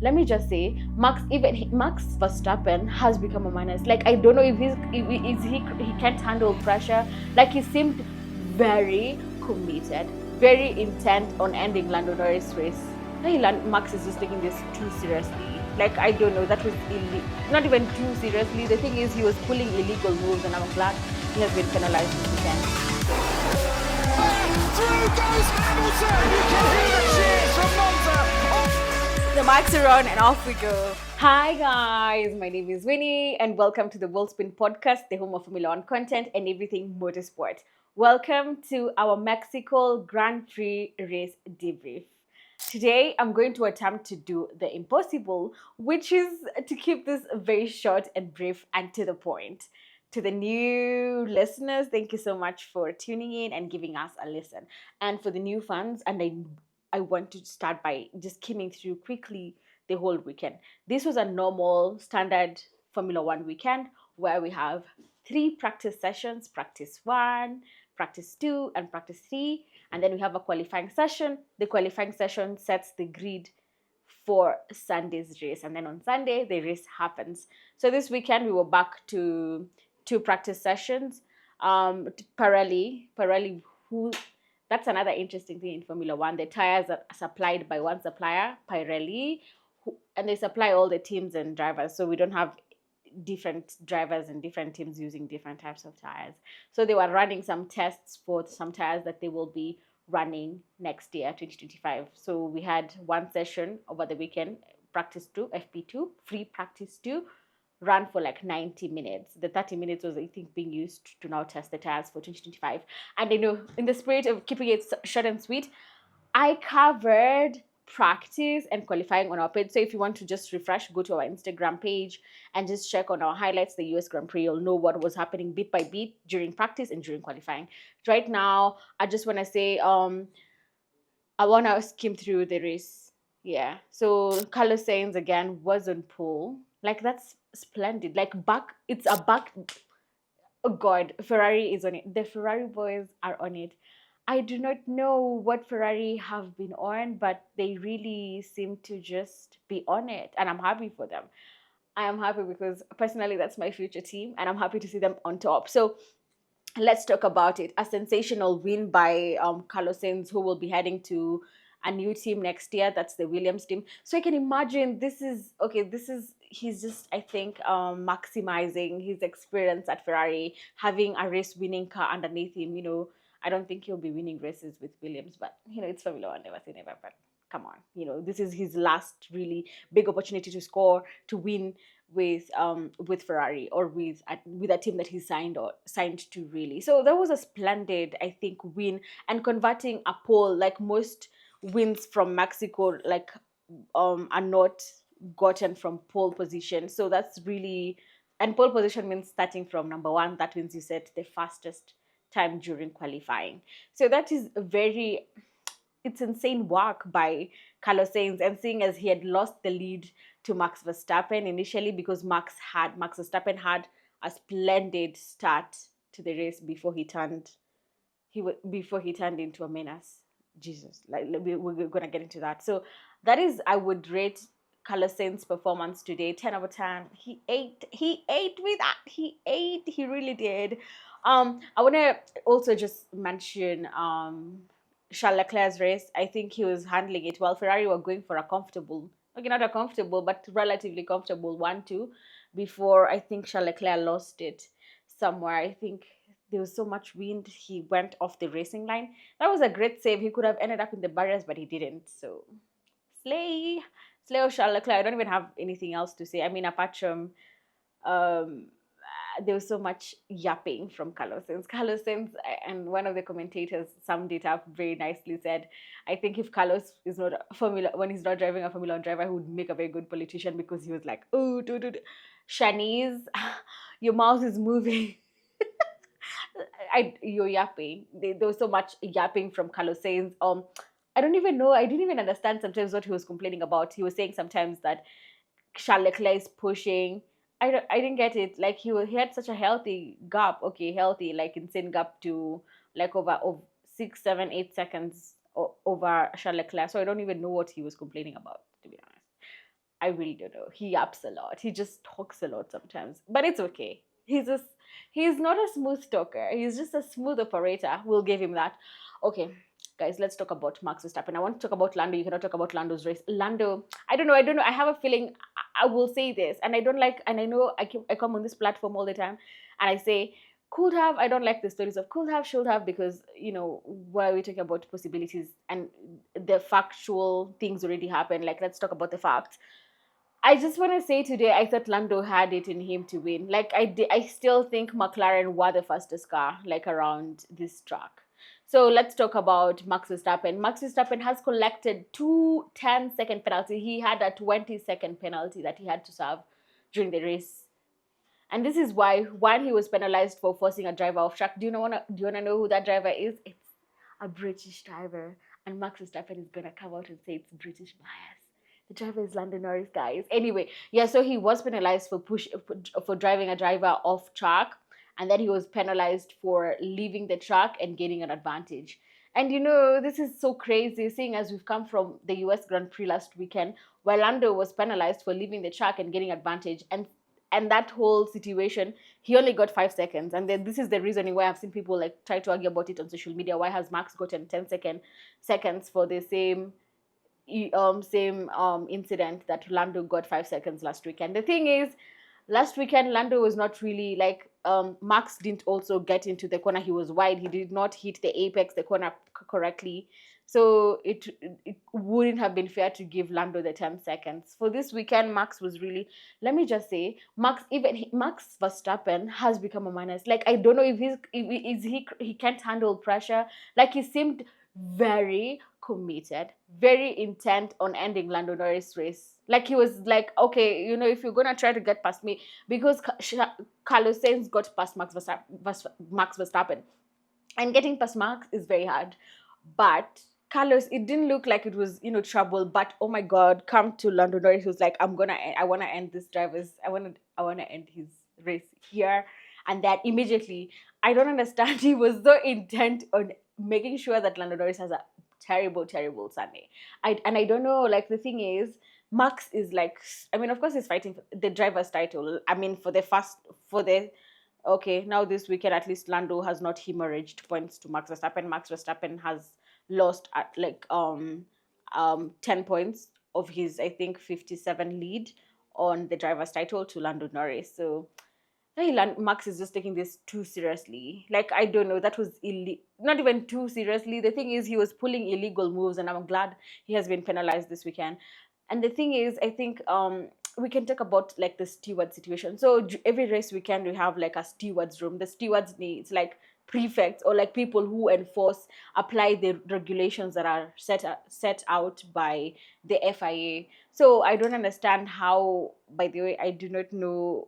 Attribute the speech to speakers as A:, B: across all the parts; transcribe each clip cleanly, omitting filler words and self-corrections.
A: Let me just say, Max Verstappen has become a menace. Like, I don't know if he can't handle pressure. Like, he seemed very committed, very intent on ending Lando Norris' race. Max is just taking this too seriously. Like, I don't know, that was not even too seriously. The thing is, he was pulling illegal moves, and I'm glad he has been penalized this weekend.
B: Through goes Hamilton! You can hear the cheers from Monza!
C: The mics are on and off we go.
A: Hi guys, my name is Winnie and welcome to the Worldspin podcast, the home of Formula One content and everything motorsport. Welcome to our Mexico Grand Prix race debrief. Today, I'm going to attempt to do the impossible, which is to keep this very short and brief and to the point. To the new listeners, thank you so much for tuning in and giving us a listen. And for the new fans, I want to start by just skimming through quickly the whole weekend. This was a normal, standard Formula One weekend where we have 3 practice sessions: practice 1, practice 2, and practice 3. And then we have a qualifying session. The qualifying session sets the grid for Sunday's race. And then on Sunday, the race happens. So this weekend, we were back to 2 practice sessions. Pirelli, who that's another interesting thing in Formula One. The tires are supplied by one supplier, Pirelli, and they supply all the teams and drivers. So we don't have different drivers and different teams using different types of tires. So they were running some tests for some tires that they will be running next year, 2025. So we had one session over the weekend, practice 2, FP2, free practice 2, ran for like 90 minutes. The 30 minutes was, I think, being used to now test the tires for 2025. And in the spirit of keeping it short and sweet, I covered practice and qualifying on our page. So if you want to just refresh, go to our Instagram page and just check on our highlights, the US Grand Prix. You'll know what was happening bit by bit during practice and during qualifying. Right now, I just want to say, I want to skim through the race. Yeah. So Carlos Sainz again was on pole. Like, that's splendid. Like, it's a back. Oh God, Ferrari is on it. The Ferrari boys are on it. I do not know what Ferrari have been on, but they really seem to just be on it. And I'm happy for them. I am happy because personally, that's my future team, and I'm happy to see them on top. So let's talk about it. A sensational win by Carlos Sainz, who will be heading to a new team next year. That's the Williams team. So I can imagine he's just, I think, maximizing his experience at Ferrari, having a race winning car underneath him. I don't think he'll be winning races with Williams, but it's Formula One, never say never. But come on, this is his last really big opportunity to score, to win with Ferrari, or with a team that he signed to, really. So that was a splendid, I think, win, and converting a pole. Like, most wins from Mexico, like, are not gotten from pole position. So that's really, and pole position means starting from number 1. That means you set the fastest time during qualifying. So that is it's insane work by Carlos Sainz, and seeing as he had lost the lead to Max Verstappen initially, because Max Verstappen had a splendid start to the race before he turned into a menace. Jesus, like, we're gonna get into that. So that is, I would rate Carlos Sainz's performance today 10 over 10. He ate with that. He really did. I want to also just mention Charles Leclerc's race. I think he was handling it well. Ferrari were going for a comfortable, okay, not a comfortable, but relatively comfortable 1-2 before, I think, Charles Leclerc lost it somewhere. I think there was so much wind, he went off the racing line. That was a great save. He could have ended up in the barriers, but he didn't. So, slay of Charles Leclerc. I don't even have anything else to say. I mean, apart from there was so much yapping from Carlos Sainz, and one of the commentators summed it up very nicely, said, I think if Carlos is not when he's not driving a Formula One driver, he would make a very good politician, because he was like, oh, Shanice, your mouth is moving. You're yapping. There was so much yapping from Carlos Sainz. I don't even know. I didn't even understand sometimes what he was complaining about. He was saying sometimes that Charles Leclerc is pushing. I didn't get it. Like, he had such a healthy gap. Okay, healthy, like, insane gap to, like, over 6, 7, 8 seconds over Charles Leclerc. So I don't even know what he was complaining about, to be honest. I really don't know. He yaps a lot. He just talks a lot sometimes, but it's okay. He's not a smooth talker. He's just a smooth operator. We'll give him that. Okay, guys, let's talk about Max Verstappen. I want to talk about Lando. You cannot talk about Lando's race. Lando, I don't know. I don't know. I have a feeling I will say this, and I don't like. And I know I come on this platform all the time, and I say could have. I don't like the stories of could have, should have, because why are we talking about possibilities and the factual things already happened. Like, let's talk about the facts. I just want to say today, I thought Lando had it in him to win. Like, I still think McLaren were the fastest car, like, around this track. So let's talk about Max Verstappen. Max Verstappen has collected two 10-second penalties. He had a 20-second penalty that he had to serve during the race. And this is why, one, he was penalized for forcing a driver off track. Do you wanna know who that driver is? It's a British driver. And Max Verstappen is gonna come out and say it's British bias. The driver is Lando Norris, guys. Anyway, yeah, so he was penalized for driving a driver off track, and then he was penalized for leaving the track and gaining an advantage. And this is so crazy, seeing as we've come from the US Grand Prix last weekend, where Lando was penalized for leaving the track and getting advantage, and that whole situation, he only got 5 seconds. And then this is the reasoning why I've seen people like try to argue about it on social media. Why has Max gotten 10 seconds for the same incident that Lando got 5 seconds last weekend? The thing is, last weekend Lando was not really like Max didn't also get into the corner. He was wide. He did not hit the apex, the corner correctly. So it wouldn't have been fair to give Lando the 10 seconds. For this weekend, Max was really, let me just say, Max Verstappen has become a menace. Like, I don't know if he can't handle pressure. Like, he seemed very committed, very intent on ending Lando Norris' race. Like, he was like, okay, if you're gonna try to get past me, because Carlos Sainz got past Max Verstappen, and getting past Max is very hard. But Carlos, it didn't look like it was, trouble. But oh my God, come to Lando Norris, who's like, I want to end this driver's, I want to end his race here, and that immediately. I don't understand. He was so intent on making sure that Lando Norris has a terrible, terrible Sunday. I don't know. Like, the thing is, Max is like, I mean, of course, he's fighting for the driver's title. I mean, okay, now this weekend, at least Lando has not hemorrhaged points to Max Verstappen. Max Verstappen has lost at 10 points of his, I think, 57 lead on the driver's title to Lando Norris. So Max is just taking this too seriously. Like, I don't know, that was not even too seriously. The thing is, he was pulling illegal moves, and I'm glad he has been penalized this weekend. And the thing is, I think we can talk about like the steward situation. So every race weekend we have like a stewards room. The stewards needs like prefects or like people who apply the regulations that are set out by the FIA. So I don't understand how, by the way, I don't know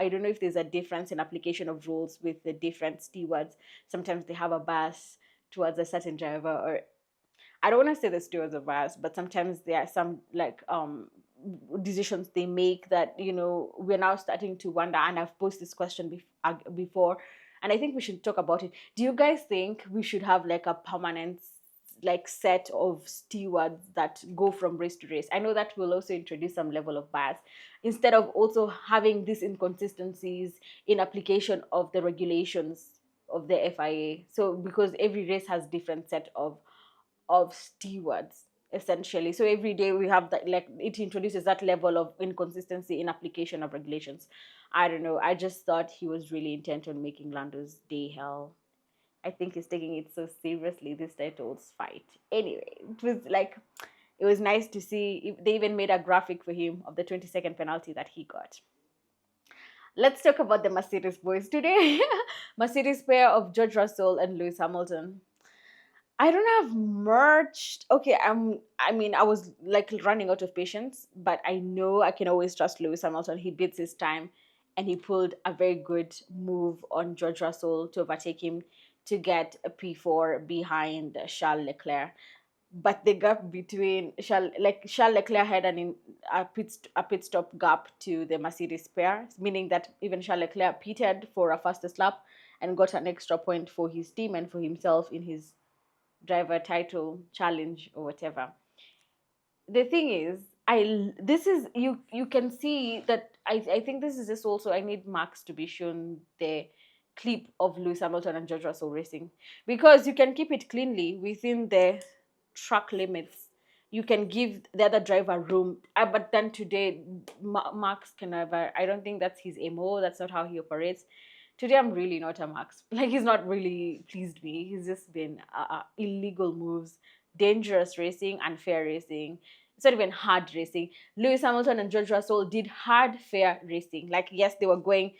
A: if there's a difference in application of rules with the different stewards. Sometimes they have a bias towards a certain driver, or I don't want to say the stewards are biased, but sometimes there are some like decisions they make that we're now starting to wonder. And I've posed this question before, and I think we should talk about it. Do you guys think we should have like a permanent like set of stewards that go from race to race? I know that will also introduce some level of bias, instead of also having these inconsistencies in application of the regulations of the FIA. So because every race has different set of stewards, essentially. So every day we have that, like, it introduces that level of inconsistency in application of regulations. I don't know. I just thought he was really intent on making Lando's day hell. I think he's taking it so seriously, this titles fight. Anyway, it was nice to see. They even made a graphic for him of the 20-second penalty that he got. Let's talk about the Mercedes boys today. Mercedes pair of George Russell and Lewis Hamilton. I don't have much. Okay, I was like running out of patience, but I know I can always trust Lewis Hamilton. He beats his time, and he pulled a very good move on George Russell to overtake him to get a P4 behind Charles Leclerc. But the gap between Charles Leclerc had a pit stop gap to the Mercedes pair, meaning that even Charles Leclerc pitted for a fastest lap and got an extra point for his team and for himself in his driver title challenge or whatever. The thing is, this is you can see that I think this is just also I need Max to be shown the clip of Lewis Hamilton and George Russell racing, because you can keep it cleanly within the track limits. You can give the other driver room, but then today Max can never. I don't think that's his MO. That's not how he operates. Today I'm really not a Max. Like, he's not really pleased me. He's just been illegal moves, dangerous racing, unfair racing. It's not even hard racing. Lewis Hamilton and George Russell did hard, fair racing. Like, yes, they were going.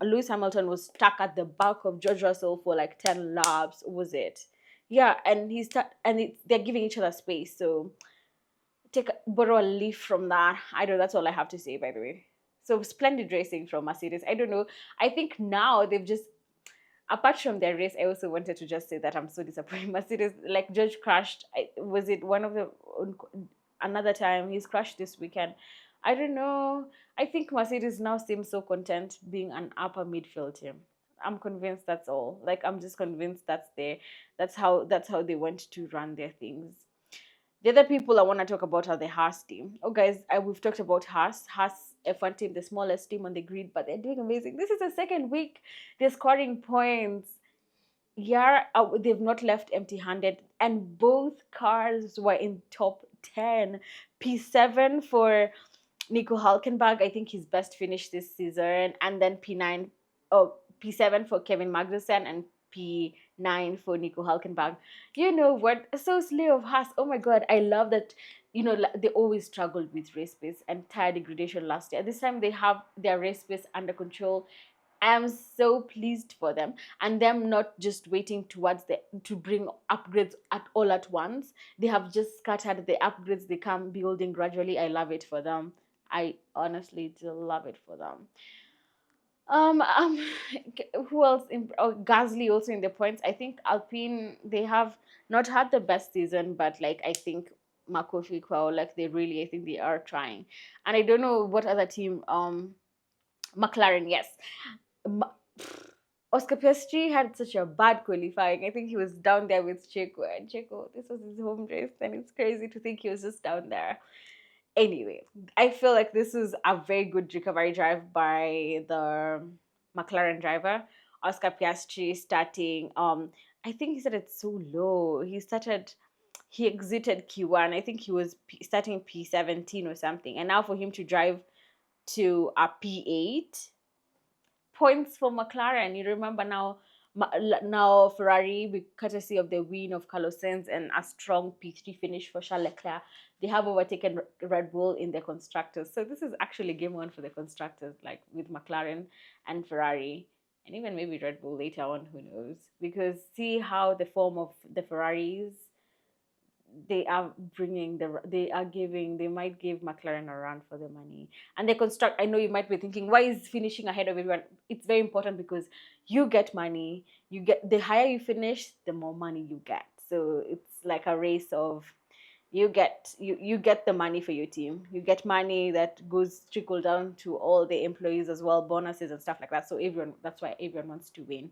A: Lewis Hamilton was stuck at the back of George Russell for like 10 laps. Was it? Yeah, and they're giving each other space. So borrow a leaf from that. I don't know. That's all I have to say, by the way. So splendid racing from Mercedes. I don't know. I think now they've just, apart from their race, I also wanted to just say that I'm so disappointed. Mercedes, like, George crashed. Was it one of the another time he's crashed this weekend? I don't know. I think Mercedes now seems so content being an upper midfield team. I'm convinced that's all. Like, I'm just convinced that's how they want to run their things. The other people I want to talk about are the Haas team. Oh, guys, we've talked about Haas F1 team, the smallest team on the grid, but they're doing amazing. This is the second week they're scoring points. Yeah, they've not left empty-handed, and both cars were in top 10. P7 for Nico Hulkenberg, I think his best finish this season, and then P9, oh, P7 for Kevin Magnussen, and P9 for Nico Hulkenberg. You know what? So slay of Haas. Oh my god, I love that. You know, they always struggled with race pace and tire degradation last year. This time they have their race pace under control. I am so pleased for them, and them not just waiting to bring upgrades at once. They have just scattered the upgrades. They come building gradually. I love it for them. I honestly do love it for them. Um, um, who else? Gasly also in the points. I think Alpine, they have not had the best season, but like, I think Marco Ficao, like, they really, I think they are trying. And I don't know what other team. McLaren, yes. Ma- Oscar Piastri had such a bad qualifying. I think he was down there with Checo, and Checo, this was his home race, and it's crazy to think he was just down there. Anyway, I feel like this is a very good recovery drive by the McLaren driver, Oscar Piastri, starting. I think he said it's so low. He exited Q1. I think he was starting P17 or something, and now for him to drive to a P8, points for McLaren. You remember now, now Ferrari, with courtesy of the win of Carlos Sainz and a strong P3 finish for Charles Leclerc, they have overtaken Red Bull in the constructors. So this is actually game one for the constructors, like with McLaren and Ferrari, and even maybe Red Bull later on. Who knows? Because see how the form of the Ferraris, they might give McLaren a run for the money. And they construct, I know you might be thinking, why is finishing ahead of everyone? It's very important because you get money. You get, the higher you finish, the more money you get. So it's like a race of, you get the money for your team. You get money that goes trickle down to all the employees as well, bonuses and stuff like that. So everyone, that's why everyone wants to win.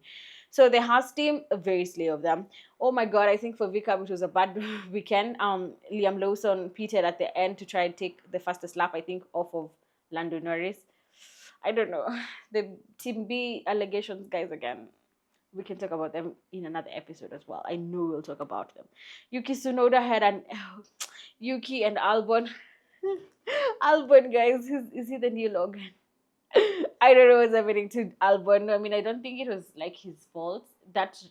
A: So the Haas team, very slay of them. Oh my god, I think for Vika, which was a bad weekend. Liam Lawson pitted at the end to try and take the fastest lap, I think, off of Lando Norris. I don't know. The Team B allegations, guys, again. We can talk about them in another episode as well. I know we'll talk about them. Yuki Tsunoda had an Yuki and Albon. Albon, guys, is he the new Logan? I don't know what's happening to Albon. I mean, I don't think it was like his fault. That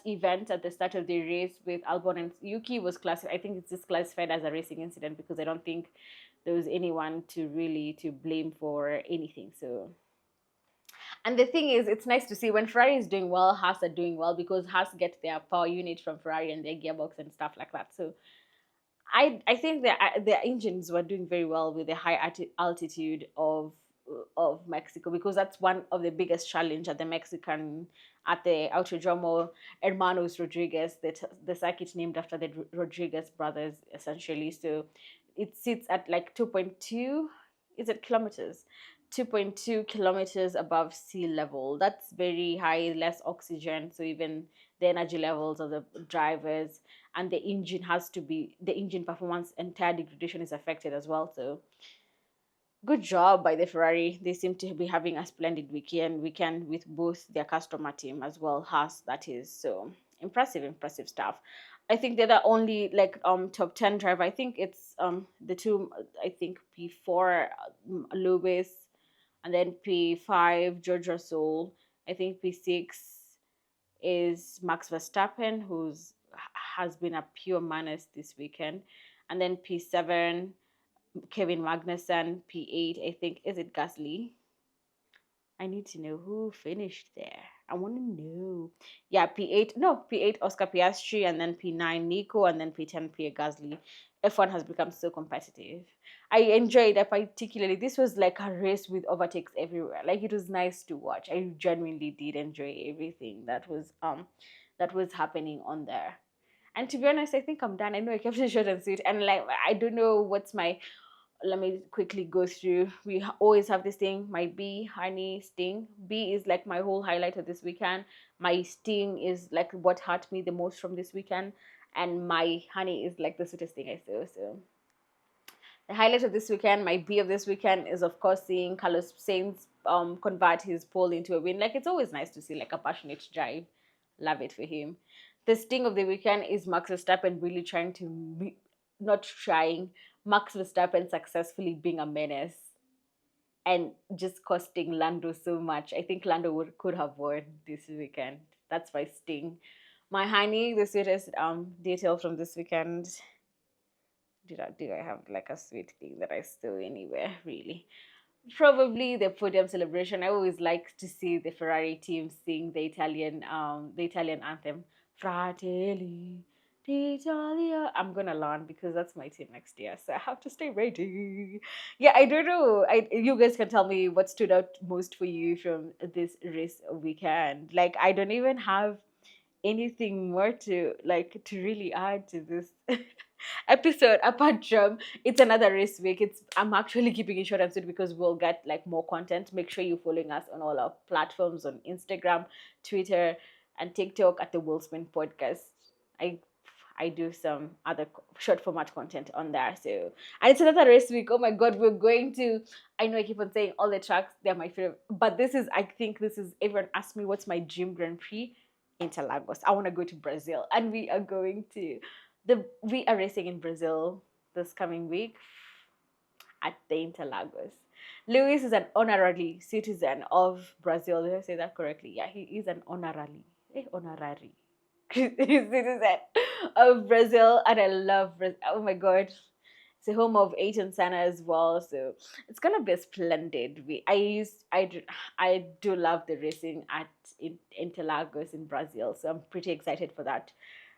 A: event at the start of the race with Albon and Yuki was classified. I think it's just classified as a racing incident because I don't think there was anyone to blame for anything. So, and the thing is, it's nice to see when Ferrari is doing well, Haas are doing well, because Haas get their power unit from Ferrari and their gearbox and stuff like that. So I think their engines were doing very well with the high altitude of Mexico, because that's one of the biggest challenge at the Autodromo Hermanos Rodriguez, the circuit named after the Rodriguez brothers, essentially. So it sits at like 2.2, is it kilometers? 2.2 kilometers above sea level. That's very high, less oxygen. So even the energy levels of the drivers and the engine performance, entire degradation is affected as well. So good job by the Ferrari. They seem to be having a splendid weekend with both their customer team as well, Haas, that is. So impressive stuff. I think they're the only like top 10 driver. I think it's the two, I think P4 Lewis, and then P5 George Russell. I think P6 is Max Verstappen, who's has been a pure menace this weekend, and then P7 Kevin Magnussen. P8, I think, is it Gasly? I need to know who finished there. I want to know. Yeah, P8, no, P8 Oscar Piastri, and then P9 Nico, and then P10 Pierre Gasly. F1 has become so competitive. I enjoyed it particularly. This was like a race with overtakes everywhere. Like it was nice to watch. I genuinely did enjoy everything that was happening on there. And to be honest, I think I'm done. I know I kept it short and sweet, and like I don't know what's my. Let me quickly go through. We always have this thing. My B, honey, sting. B is like my whole highlight of this weekend. My sting is like what hurt me the most from this weekend, and my honey is like the sweetest thing I saw. So the highlight of this weekend, my B of this weekend, is of course seeing Carlos Sainz convert his pole into a win. Like it's always nice to see like a passionate drive. Love it for him. The sting of the weekend is Max Verstappen really trying to not trying. Max Verstappen successfully being a menace and just costing Lando so much. I think Lando could have won this weekend. That's my sting. My honey, the sweetest detail from this weekend. Do I have like a sweet thing that I stole anywhere really? Probably the podium celebration. I always like to see the Ferrari team sing the Italian anthem, Fratelli d'Italia. I'm gonna learn because that's my team next year, so I have to stay ready. Yeah, I don't know. You guys can tell me what stood out most for you from this race weekend. Like I don't even have anything more to really add to this episode apart from it's another race week. I'm actually keeping it short and sweet because we'll get like more content. Make sure you're following us on all our platforms on Instagram, Twitter, and TikTok at the Willspin Podcast. I I do some other short format content on there. So, and it's another race week. Oh my God, we're going to. I know I keep on saying all the tracks, they're my favorite. But I think this is, everyone asked me what's my dream Grand Prix. Interlagos. I want to go to Brazil. And we are racing in Brazil this coming week at the Interlagos. Lewis is an honorary citizen of Brazil. Did I say that correctly? Yeah, he is an honorary citizen of Brazil, and I love Brazil. Oh my God, it's the home of Ayrton Senna as well, so it's gonna be splendid. I do love the racing at Interlagos in Brazil, so I'm pretty excited for that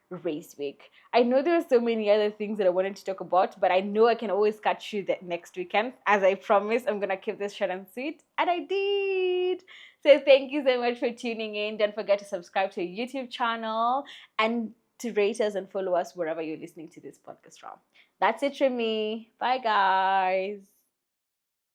A: race week. I know there are so many other things that I wanted to talk about, but I know I can always catch you the next weekend. As I promised, I'm gonna keep this short and sweet, and I did. So thank you so much for tuning in. Don't forget to subscribe to our YouTube channel and to rate us and follow us wherever you're listening to this podcast from. That's it from me. Bye, guys.